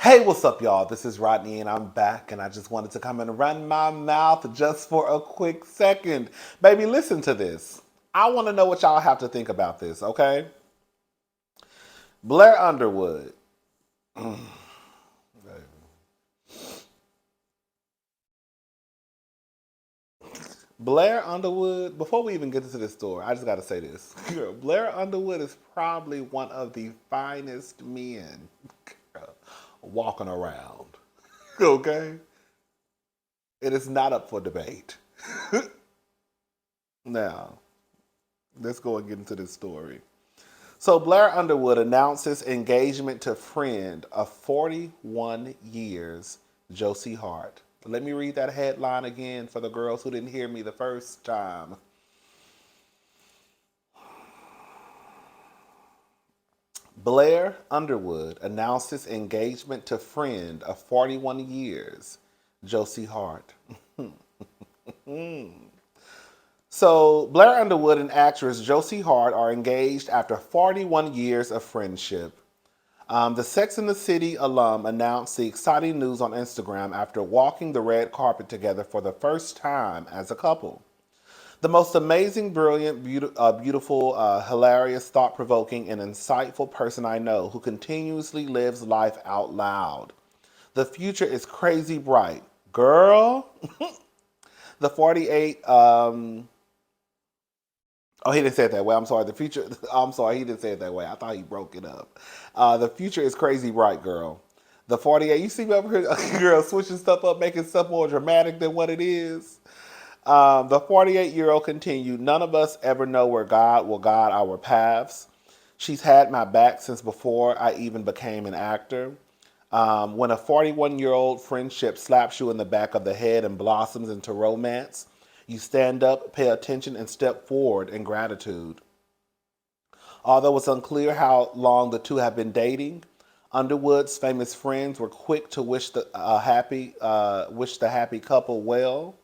Hey, what's up, y'all? This is Rodney, and I'm back, and I just wanted to come and run my mouth just for a quick second. Baby, listen to this. I want to know what y'all have to think about this, okay? Blair Underwood. Blair Underwood, before we even get into this story, I just got to say this. Girl, Blair Underwood is probably one of the finest men walking around, okay? It is not up for debate. Now, let's go and get into this story. So Blair Underwood announces engagement to friend of 41 years, Josie Hart. Let me read that headline again for the girls who didn't hear me the first time. Blair Underwood announces engagement to friend of 41 years, Josie Hart. So, Blair Underwood and actress Josie Hart are engaged after 41 years of friendship. The Sex and the City alum announced the exciting news on Instagram after walking the red carpet together for the first time as a couple. The most amazing, brilliant, beautiful, hilarious, thought provoking, and insightful person I know who continuously lives life out loud. The future is crazy bright. Girl, the 48 Oh, he didn't say it that way. I'm sorry. The future. I'm sorry. He didn't say it that way. I thought he broke it up. The future is crazy bright, girl. The 48. You see me over here, girl, switching stuff up, making stuff more dramatic than what it is. The 48-year-old continued. None of us ever know where God will guide our paths. She's had my back since before I even became an actor. When a 41-year-old friendship slaps you in the back of the head and blossoms into romance, you stand up, pay attention, and step forward in gratitude. Although it's unclear how long the two have been dating, Underwood's famous friends were quick to wish the happy couple well.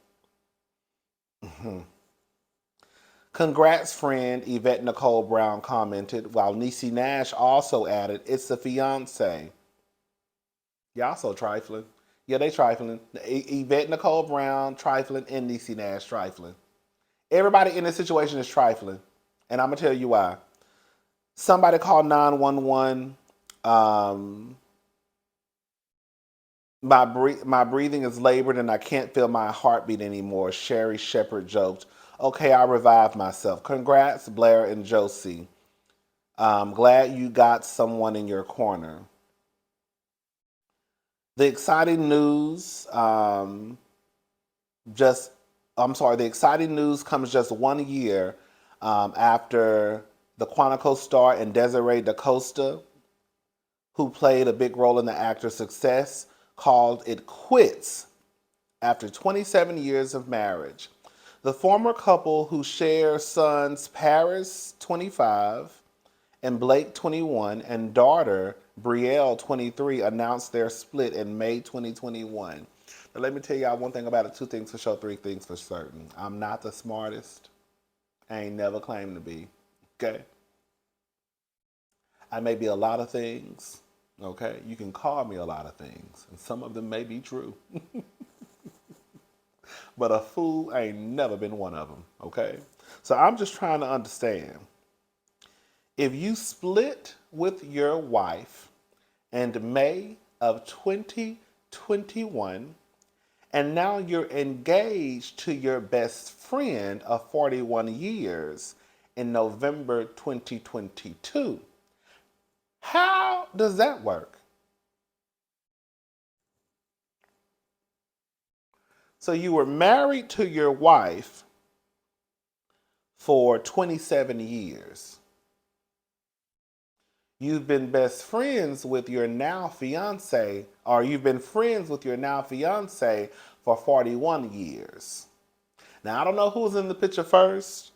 Congrats, friend, Yvette Nicole Brown commented, while Niecy Nash also added, "It's the fiance." Y'all so trifling. Yeah, they trifling. Yvette Nicole Brown trifling and Niecy Nash trifling. Everybody in this situation is trifling, and I'm gonna tell you why. Somebody called 911. Um, my breathing is labored, and I can't feel my heartbeat anymore. Sherry Shepard joked. Okay, I revived myself. Congrats, Blair and Josie. Glad you got someone in your corner. The exciting news just the exciting news comes just 1 year after the Quantico star and Desiree DaCosta, who played a big role in the actor's success, called it quits after 27 years of marriage. The former couple, who share sons Paris, 25, and Blake, 21, and daughter Brielle, 23, announced their split in May 2021. Now, let me tell y'all one thing about it, two things for sure, three things for certain. I'm not the smartest. I ain't never claimed to be. Okay? I may be a lot of things. Okay? You can call me a lot of things, and some of them may be true. But a fool ain't never been one of them. Okay? So I'm just trying to understand. If you split with your wife in May of 2021, and now you're engaged to your best friend of 41 years in November 2022, how does that work? So you were married to your wife for 27 years. You've been best friends with your now fiance, or you've been friends with your now fiance for 41 years. Now, I don't know who's in the picture first,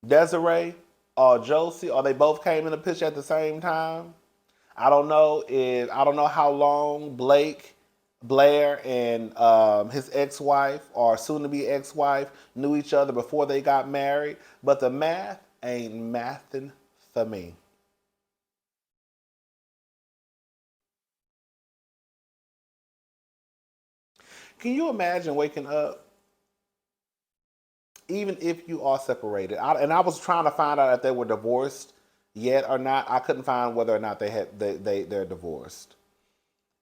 Desiree or Josie, or they both came in the picture at the same time. I don't know how long Blair and his ex-wife or soon-to-be ex-wife knew each other before they got married, but the math ain't mathing for me. Can you imagine waking up, even if you are separated? I was trying to find out if they were divorced yet or not. I couldn't find whether or not they're divorced.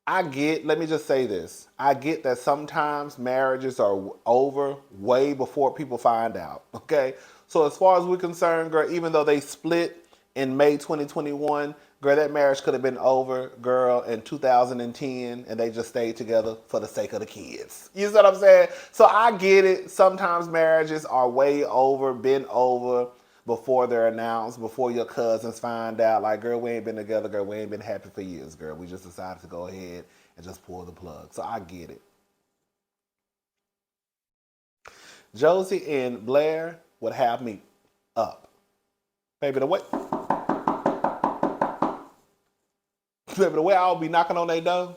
Let me just say this. I get that sometimes marriages are over way before people find out. Okay? So as far as we're concerned, girl, even though they split in May 2021, girl, that marriage could have been over, girl, in 2010, and they just stayed together for the sake of the kids. You see what I'm saying? So I get it. Sometimes marriages are way over, been over before they're announced, before your cousins find out, like, girl, we ain't been together, girl, we ain't been happy for years, girl. We just decided to go ahead and just pull the plug. So I get it. Josie and Blair would have me up. Baby, the way I'll be knocking on their door.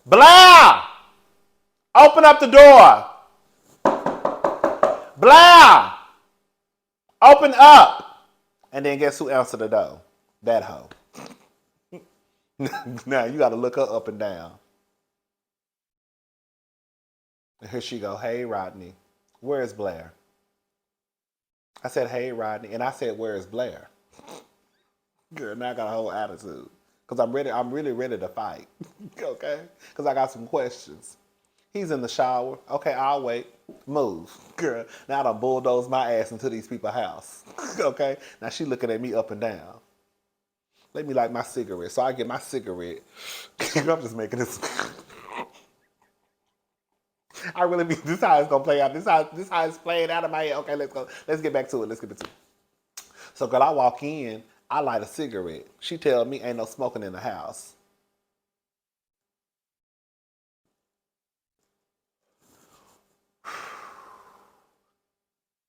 Blair! Open up the door! Blair! Open up! And then guess who answered the door? That hoe. Now you gotta look her up and down. And here she go, hey Rodney, where's Blair? I said, hey Rodney, and I said, where's Blair? Girl, now I got a whole attitude. Because I'm really ready to fight. Okay? Because I got some questions. He's in the shower. Okay, I'll wait. Move. Girl, now I done bulldoze my ass into these people's house. Okay? Now she looking at me up and down. Let me light my cigarette. So I get my cigarette. I'm just making this. I really mean, this is how it's gonna play out. This is how it's playing out of my head. Okay, let's go. Let's get back to it. So girl, I walk in, I light a cigarette. She tell me ain't no smoking in the house.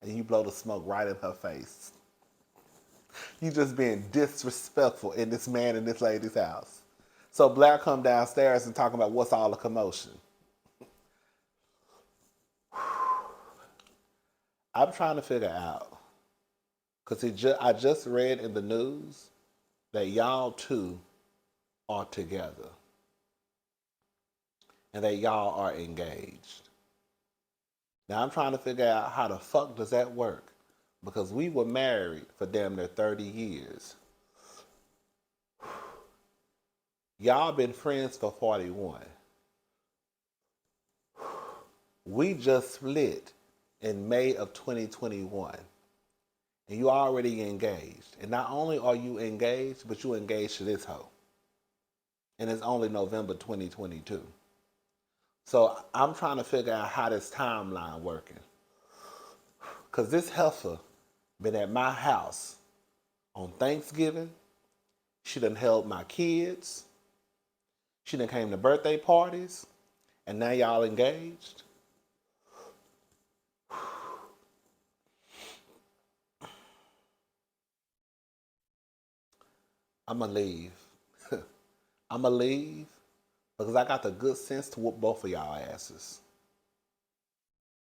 And you blow the smoke right in her face. You just being disrespectful in this man and this lady's house. So Blair come downstairs and talking about what's all the commotion. I'm trying to figure out, because I just read in the news that y'all two are together and that y'all are engaged. Now I'm trying to figure out how the fuck does that work, because we were married for damn near 30 years. Y'all been friends for 41. We just split in May of 2021. And you already engaged. And not only are you engaged, but you engaged to this hoe. And it's only November 2022. So I'm trying to figure out how this timeline working. Because this heifer been at my house on Thanksgiving. She done held my kids. She done came to birthday parties. And now y'all engaged. I'm going to leave. I'm going to leave because I got the good sense to whoop both of y'all asses.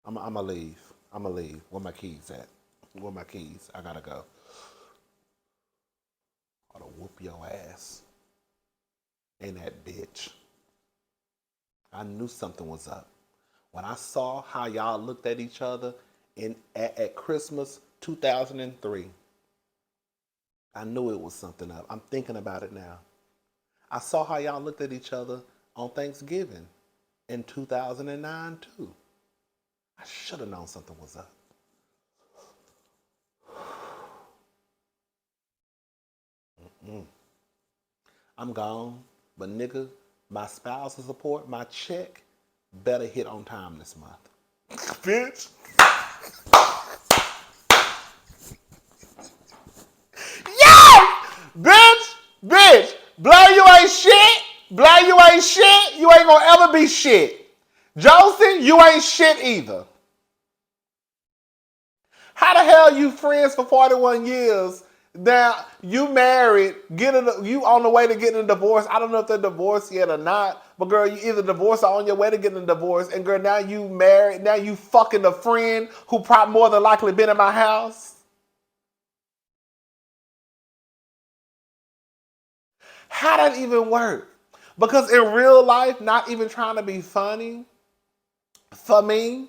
I'm going to leave. I'm going to leave. Where my keys at? Where my keys? I got to go. I ought to whoop your ass. Ain't that bitch. I knew something was up. When I saw how y'all looked at each other at Christmas 2003, I knew it was something up. I'm thinking about it now. I saw how y'all looked at each other on Thanksgiving in 2009 too. I should have known something was up. I'm gone, but nigga, my spousal support, my check, better hit on time this month. Bitch. Bitch, Blair, you ain't shit. Blair, you ain't shit. You ain't gonna ever be shit. Josie, you ain't shit either. How the hell you friends for 41 years? Now, you married, you on the way to getting a divorce. I don't know if they're divorced yet or not, but girl, you either divorced or on your way to getting a divorce. And girl, now you married, now you fucking a friend who probably more than likely been in my house. How that even work? Because in real life, not even trying to be funny, for me,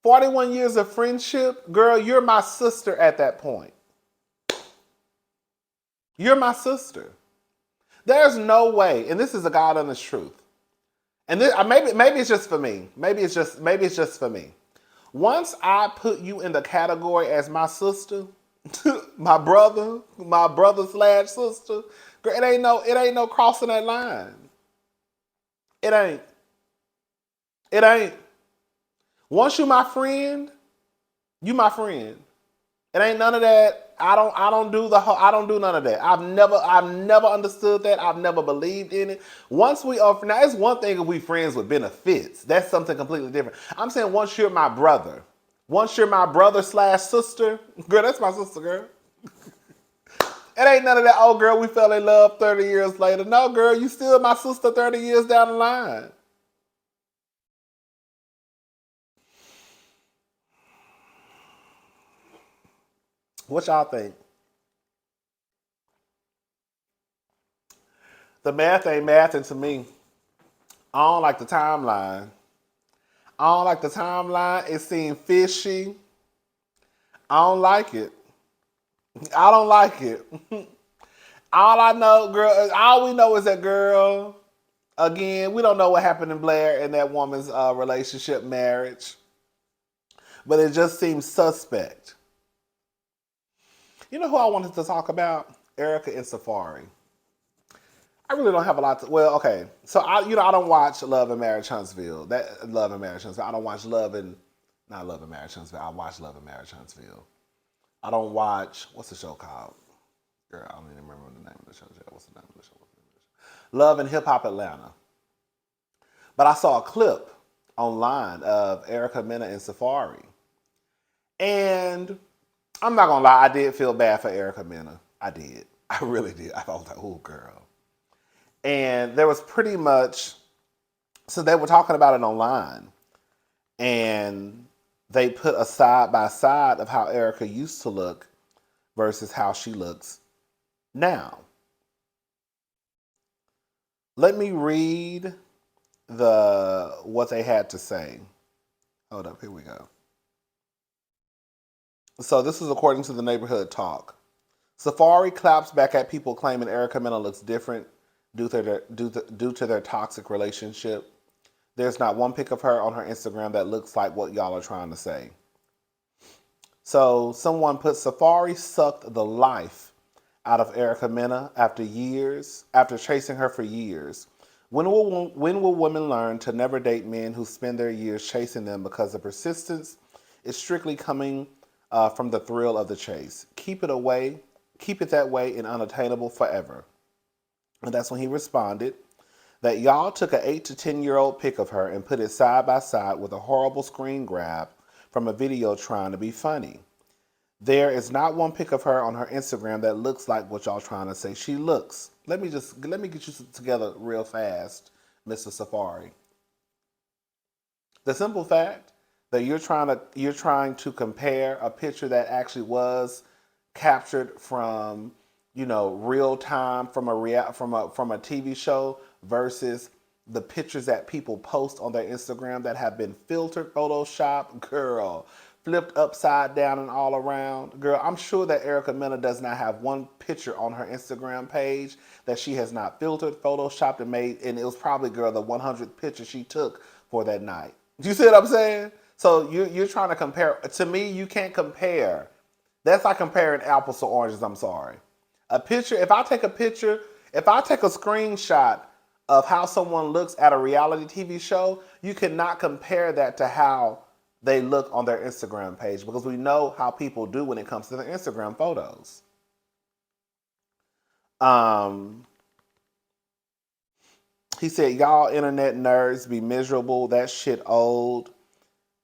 41 years of friendship, girl, you're my sister at that point. You're my sister. There's no way, and this is a God honest truth. And this, maybe it's just for me. Maybe it's just for me. Once I put you in the category as my sister, my brother slash sister, girl, it ain't no crossing that line. It ain't. It ain't. Once you my friend, you my friend. It ain't none of that. I don't do none of that. I've never understood that. I've never believed in it. Once we are now, it's one thing if we friends with benefits. That's something completely different. I'm saying once you're my brother, once you're my brother slash sister, girl, that's my sister, girl. It ain't none of that, oh girl, we fell in love 30 years later. No, girl, you still my sister 30 years down the line. What y'all think? The math ain't mathing to me. I don't like the timeline. I don't like the timeline. It seemed fishy. I don't like it. I don't like it. All I know, girl, all we know is that girl, again, we don't know what happened in Blair and that woman's relationship, marriage. But it just seems suspect. You know who I wanted to talk about? Erica and Safaree. I really don't have a lot to. Well, okay. So I don't watch Love and Marriage Huntsville. That Love and Marriage Huntsville. I don't watch not Love and Marriage Huntsville. I watch Love and Marriage Huntsville. I don't watch. What's the show called? Girl, I don't even remember the name of the show. What's the name of the show? Love and Hip Hop Atlanta. But I saw a clip online of Erica, Mena, and Safaree, and I'm not gonna lie. I did feel bad for Erica Mena. I did. I really did. I was like, oh, girl. And there was pretty much, so they were talking about it online, and they put a side by side of how Erica used to look versus how she looks now. Let me read what they had to say. Hold up, here we go. So this is according to the Neighborhood Talk. Safaree claps back at people claiming Erica Mena looks different due to their toxic relationship. There's not one pic of her on her Instagram that looks like what y'all are trying to say. So someone put Safaree sucked the life out of Erica Mena after chasing her for years. When will women learn to never date men who spend their years chasing them because the persistence is strictly coming from the thrill of the chase? Keep it that way and unattainable forever. And that's when he responded that y'all took an 8 to 10-year-old pic of her and put it side by side with a horrible screen grab from a video trying to be funny. There is not one pic of her on her Instagram that looks like what y'all trying to say she looks. Let me get you together real fast, Mr. Safaree. The simple fact that you're trying to compare a picture that actually was captured from, real time from a TV show versus the pictures that people post on their Instagram that have been filtered, Photoshop, girl, flipped upside down and all around. Girl, I'm sure that Erica Mena does not have one picture on her Instagram page that she has not filtered, Photoshopped, and made, and it was probably, girl, the 100th picture she took for that night. Do you see what I'm saying? So you're trying to compare. To me, you can't compare. That's like comparing apples to oranges, I'm sorry. A picture, if I take a screenshot of how someone looks at a reality TV show, you cannot compare that to how they look on their Instagram page because we know how people do when it comes to their Instagram photos. He said, y'all internet nerds be miserable. That shit old.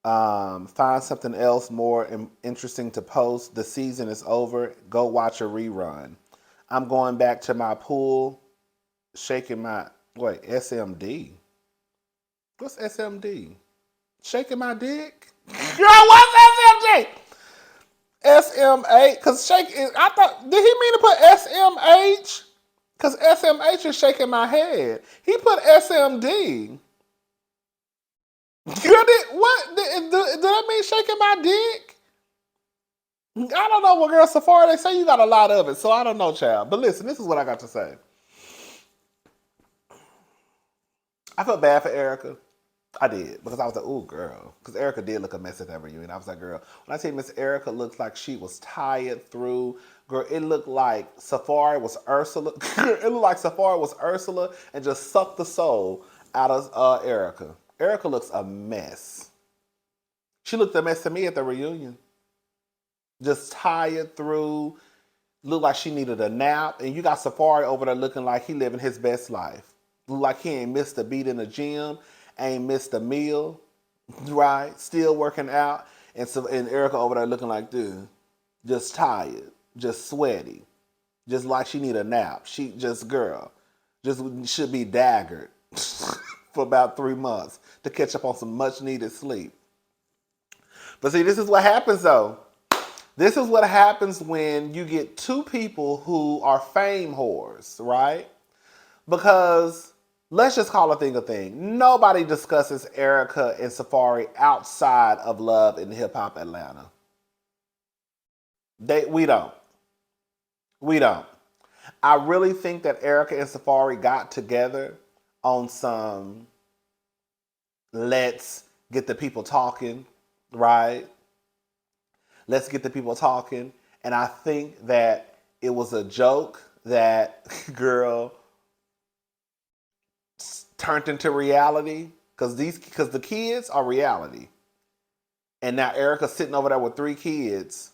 Find something else more interesting to post. The season is over. Go watch a rerun. I'm going back to my pool, shaking my, SMD? What's SMD? Shaking my dick? Girl, what's SMD? SMA, because I thought, did he mean to put SMH? Because SMH is shaking my head. He put SMD. You did what? Did that mean shaking my dick? I don't know. Well, girl, Safaree, they say you got a lot of it, so I don't know, child. But listen, this is what I got to say. I felt bad for Erica. I did, because I was like, ooh, girl. Because Erica did look a mess at that reunion. I was like, girl, when I tell you Miss Erica looked like she was tired through, girl, it looked like Safaree was Ursula. It looked like Safaree was Ursula and just sucked the soul out of Erica. Erica looks a mess. She looked a mess to me at the reunion. Just tired through, looked like she needed a nap. And you got Safaree over there looking like he living his best life. Look like he ain't missed a beat in the gym, ain't missed a meal, right? Still working out. And Erica over there looking like, dude, just tired, just sweaty, just like she need a nap. She just, girl, just should be daggered for about 3 months to catch up on some much needed sleep. But see, this is what happens though. This is what happens when you get two people who are fame whores, right? Because let's just call a thing a thing. Nobody discusses Erica and Safaree outside of Love and Hip Hop Atlanta. We don't. We don't. I really think that Erica and Safaree got together on some let's get the people talking, right? Let's get the people talking. And I think that it was a joke that, girl, turned into reality. Because the kids are reality. And now Erica's sitting over there with 3 kids,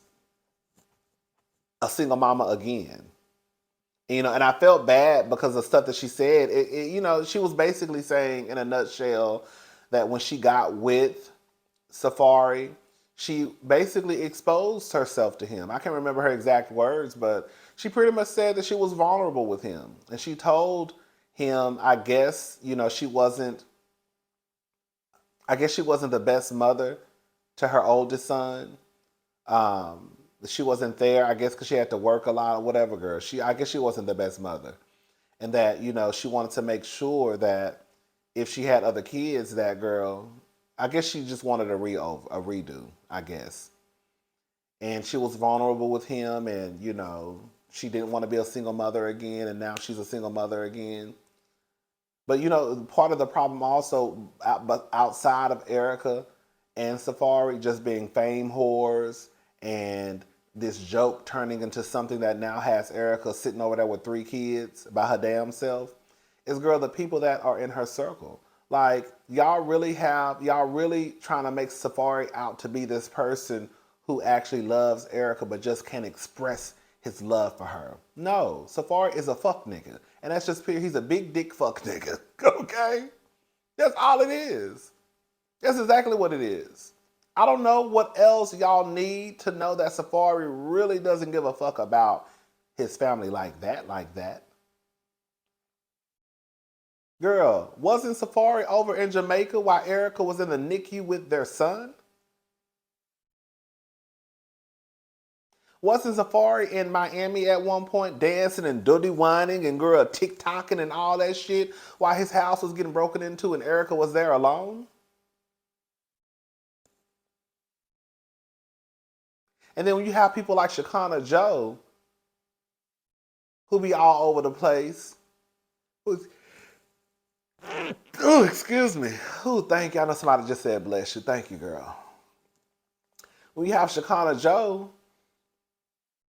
a single mama again. And I felt bad because of stuff that she said. She was basically saying in a nutshell that when she got with Safaree, she basically exposed herself to him. I can't remember her exact words, but she pretty much said that she was vulnerable with him. And she told him, I guess she wasn't the best mother to her oldest son. She wasn't there, I guess, because she had to work a lot or whatever, girl. I guess she wasn't the best mother. And that, she wanted to make sure that if she had other kids, that girl, I guess she just wanted a redo, I guess. And she was vulnerable with him, and, she didn't want to be a single mother again, and now she's a single mother again. But, part of the problem also, outside of Erica and Safaree just being fame whores and this joke turning into something that now has Erica sitting over there with 3 kids by her damn self, is, girl, the people that are in her circle. Like, y'all really trying to make Safaree out to be this person who actually loves Erica but just can't express his love for her. No, Safaree is a fuck nigga. And that's just pure, he's a big dick fuck nigga. Okay? That's all it is. That's exactly what it is. I don't know what else y'all need to know that Safaree really doesn't give a fuck about his family like that. Girl, wasn't Safaree over in Jamaica while Erica was in the NICU with their son? Wasn't Safaree in Miami at one point dancing and duddy whining and girl TikToking and all that shit while his house was getting broken into and Erica was there alone? And then when you have people like Shekinah Joe, who be all over the place, oh, excuse me. Oh, thank you. I know somebody just said bless you. Thank you, girl. When you have Shekinah Joe,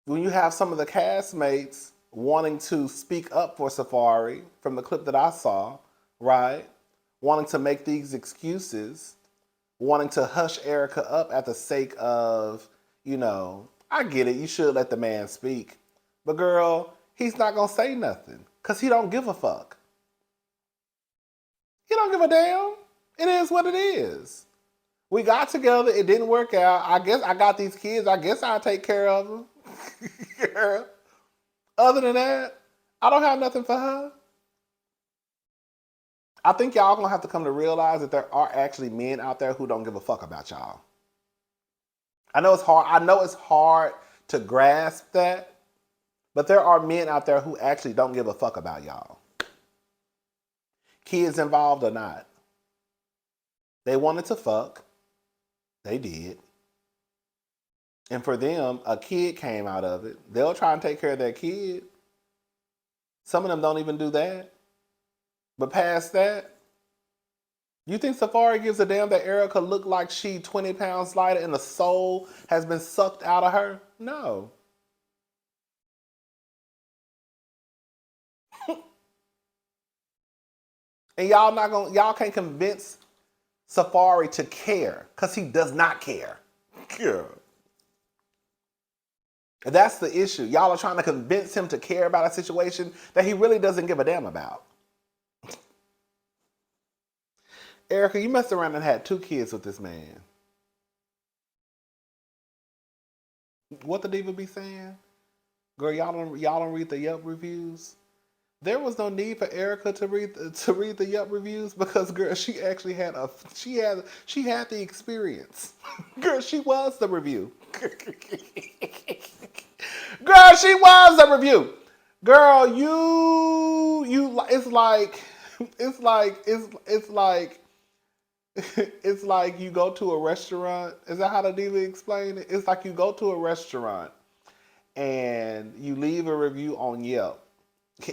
when you have some of the castmates wanting to speak up for Safaree from the clip that I saw, right? Wanting to make these excuses, wanting to hush Erica up at the sake of, I get it, you should let the man speak. But girl, he's not going to say nothing because he don't give a fuck. He don't give a damn. It is what it is. We got together. It didn't work out. I guess I got these kids. I guess I'll take care of them. Girl. Other than that, I don't have nothing for her. I think y'all going to have to come to realize that there are actually men out there who don't give a fuck about y'all. I know it's hard to grasp that, But there are men out there who actually don't give a fuck about y'all. Kids involved or not. They wanted to fuck. They did. And for them, a kid came out of it. They'll try and take care of their kid. Some of them don't even do that. But past that, you think Safaree gives a damn that Erica looked like she 20 pounds lighter and the soul has been sucked out of her? No. And y'all can't convince Safaree to care, because he does not care. Yeah. That's the issue. Y'all are trying to convince him to care about a situation that he really doesn't give a damn about. Erica, you messed around and had 2 kids with this man. What the diva be saying? Girl, y'all don't read the Yelp reviews? There was no need for Erica to read the Yelp reviews, because girl, she actually had the experience. Girl, she was the review. Girl, she was the review. Girl, it's like you go to a restaurant. Is that how the diva explained it? It's like you go to a restaurant and you leave a review on Yelp.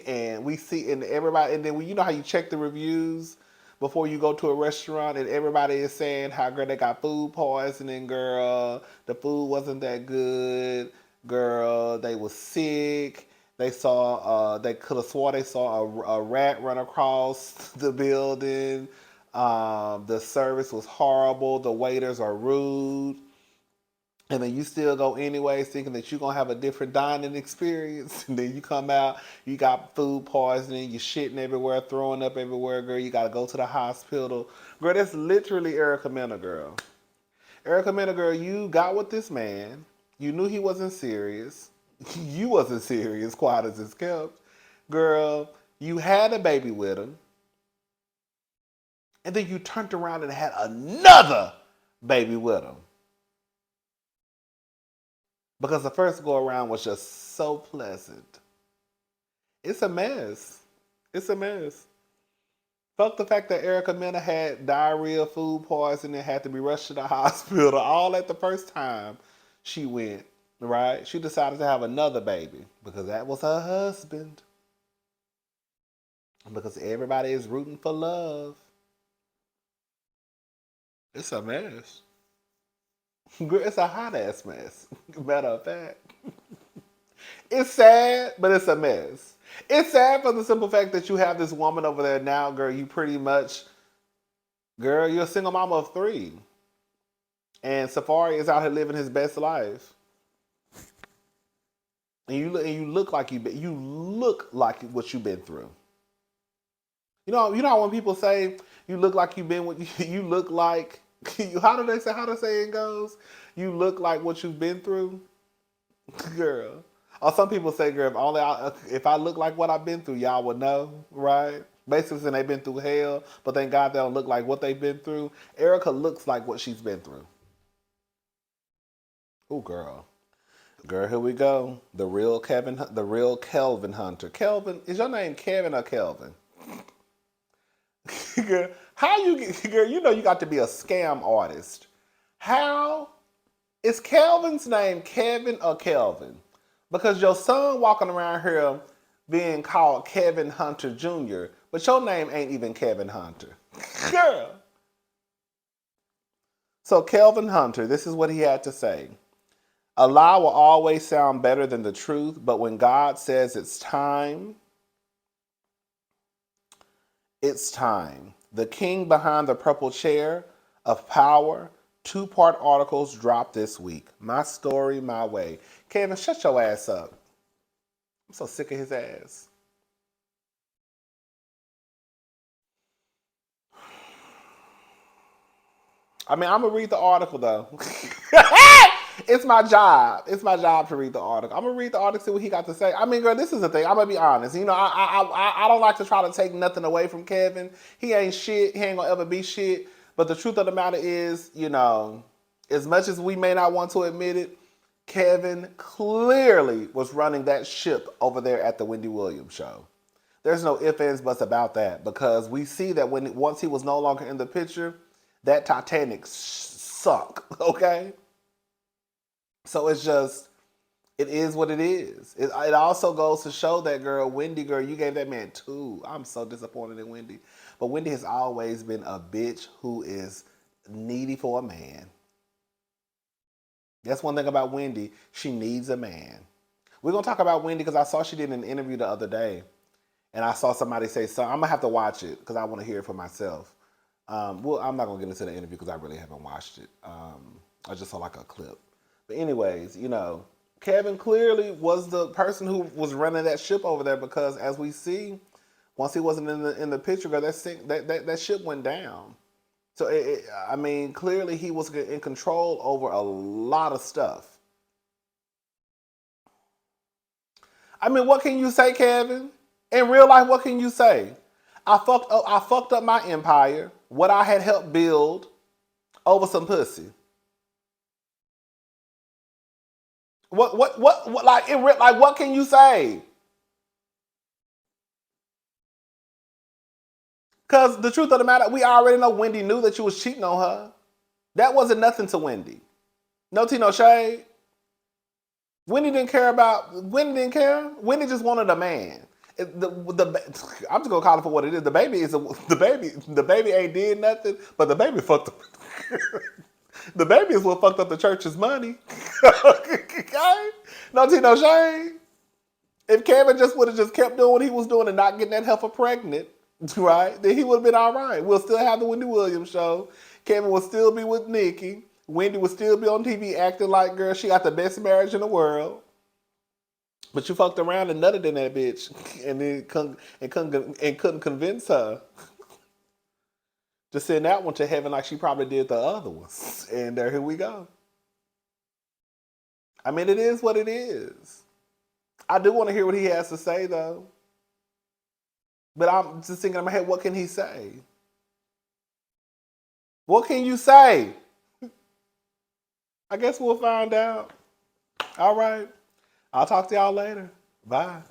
And we see, and everybody, and then you know how you check the reviews before you go to a restaurant, and everybody is saying how girl they got food poisoning, girl, the food wasn't that good, girl, they was sick, they could have swore they saw a rat run across the building, the service was horrible, the waiters are rude. And then you still go anyways, thinking that you're going to have a different dining experience. And then you come out, you got food poisoning, you're shitting everywhere, throwing up everywhere, girl. You got to go to the hospital. Girl, that's literally Erica Mena, girl. Erica Mena, girl, you got with this man. You knew he wasn't serious. You wasn't serious, quiet as it's kept. Girl, you had a baby with him. And then you turned around and had another baby with him. Because the first go around was just so pleasant. It's a mess. It's a mess. Fuck the fact that Erica Mena had diarrhea, food poisoning, had to be rushed to the hospital, all at the first time she went, right? She decided to have another baby because that was her husband. Because everybody is rooting for love. It's a mess. It's a hot ass mess. Matter of fact. It's sad, but it's a mess. It's sad for the simple fact that you have this woman over there now, girl. You pretty much, girl, you're a single mama of 3. And Safaree is out here living his best life. And you look like what you've been through. You know when people say you look like you've been with you look like how the saying goes? You look like what you've been through, girl. Or some people say, girl, if I look like what I've been through, y'all would know, right? Basically saying they've been through hell, but thank God they don't look like what they've been through. Erica looks like what she's been through. Oh, girl. Girl, here we go. The real Kelvin Hunter. Kelvin, is your name Kevin or Kelvin? Girl, girl, you know you got to be a scam artist. How is Kelvin's name Kevin or Kelvin? Because your son walking around here being called Kevin Hunter Jr., but your name ain't even Kevin Hunter. Girl. So Kelvin Hunter, this is what he had to say. A lie will always sound better than the truth, but when God says it's time, it's time. The king behind the purple chair of power, 2-part articles dropped this week. My story, my way. Kevin, shut your ass up. I'm so sick of his ass. I mean, I'm going to read the article, though. It's my job. It's my job to read the article. I'm going to read the article, see what he got to say. I mean, girl, this is the thing. I'm going to be honest. You know, I don't like to try to take nothing away from Kevin. He ain't shit. He ain't going to ever be shit. But the truth of the matter is, you know, as much as we may not want to admit it, Kelvin clearly was running that ship over there at the Wendy Williams show. There's no ifs, ands, buts about that because we see that once he was no longer in the picture, that Titanic sunk. Okay, so it is what it is. It also goes to show that girl, Wendy, girl, you gave that man two. I'm so disappointed in Wendy, but Wendy has always been a bitch who is needy for a man. That's one thing about Wendy. She needs a man. We're gonna talk about Wendy because I saw she did an interview the other day, and I saw somebody say, "So I'm gonna have to watch it because I want to hear it for myself." Well, I'm not gonna get into the interview because I really haven't watched it. I just saw like a clip. But anyways, Kelvin clearly was the person who was running that ship over there because, as we see, once he wasn't in the picture, that ship went down. So I mean, clearly he was in control over a lot of stuff. I mean, what can you say, Kelvin? In real life, what can you say? I fucked up my empire, what I had helped build, over some pussy. What like in real, like what can you say? Because the truth of the matter, we already know Wendy knew that you was cheating on her. That wasn't nothing to Wendy. No tea, no shade. Wendy didn't care. Wendy just wanted a man. I'm just gonna call it for what it is. The baby ain't did nothing, but the baby fucked up. The baby is what fucked up the church's money. Okay? No tea, no shade. If Kevin just would have just kept doing what he was doing and not getting that heifer pregnant, right, then he would have been all right. We'll still have the Wendy Williams show. Kevin will still be with Nikki. Wendy will still be on TV acting like, girl, she got the best marriage in the world. But you fucked around and nutted in that bitch and then couldn't convince her to send that one to heaven like she probably did the other ones. And here we go. I mean, it is what it is. I do want to hear what he has to say, though. But I'm just thinking in my head, what can he say? What can you say? I guess we'll find out. All right. I'll talk to y'all later. Bye.